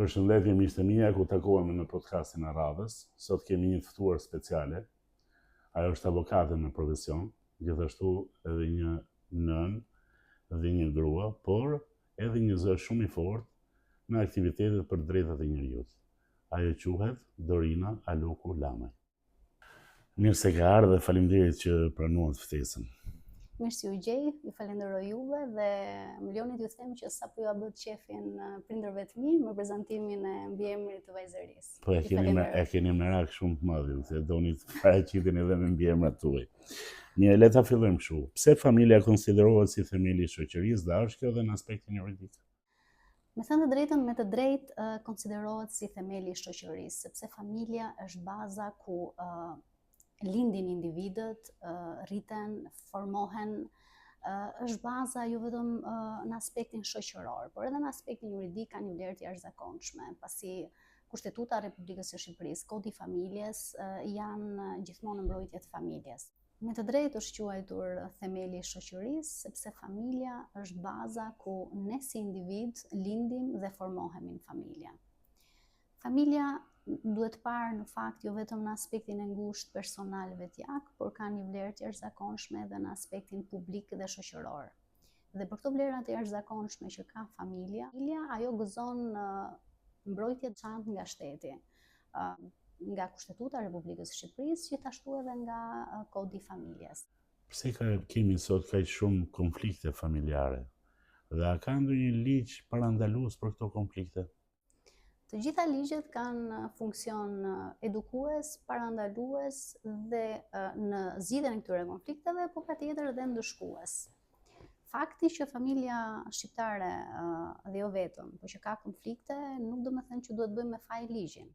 Përshëndetje miqtë e mia, ku takohemi në podcastin e radhës. Sot kemi një të ftuar speciale. Ajo është avokate në profesion, gjithashtu edhe një nën dhe një grua, por edhe një zë shumë i fortë në aktivitetet për drejtat e njerëzit. Ajo quhet Dorina Aluku Lamaj. Mirë se ka ardhur dhe faleminderit që pranuat ftesën. Mirë si u gjej, ju falenderoj juve dhe më lejoni t'ju them që sapo ju bët qefin prindërve të mi me prezantimin e mbiemrit të vajzërisë. Po e keni merak shumë të madh, se doni të paraqiteni edhe me mbiemrat tuaj. Mirë, le ta fillojmë kështu. Pse familja konsiderohet si themeli i shoqërisë dhe është kjo edhe në aspektin juridik? Me thënë të drejtën, me të drejtë konsiderohet si themeli i shoqërisë, sepse familja është baza ku lindin individët, rriten, formohen, është baza jo vetëm në aspektin shoqëror, por edhe në aspektin juridik ka një vlerë të jashtëzakonshme, pasi Kushtetuta e Republikës së Shqipërisë, Kodi i familjes janë gjithmonë mbrojtje të familjes. Me të drejtë është quajtur themeli i shoqërisë, sepse familja është baza ku ne si individ lindim dhe formohemi në familje. Familja duhet parë në fakt jo vetëm në aspektin e ngushtë personal vetjak, por ka një vlerë të jashtëzakonshme edhe në aspektin publik dhe shoqëror. Dhe për këto vlera të jashtëzakonshme që ka familja, ajo gëzon mbrojtje të veçantë nga shteti, nga Kushtetuta e Republikës së Shqipërisë, gjithashtu edhe nga Kodi i familjes. Pse kemi sot kaq shumë konflikte familjare? Dhe a ka ndonjë ligj parandalues për këto konflikte? Të gjitha ligjet kanë funksion edukues, parandalues dhe në zgjidhjen e këtyre konflikteve, po patjetër edhe ndëshkues. Fakti që familja shqiptare dhe jo vetëm, por që ka konflikte, nuk do të thënë që duhet bëjmë me faj ligjin.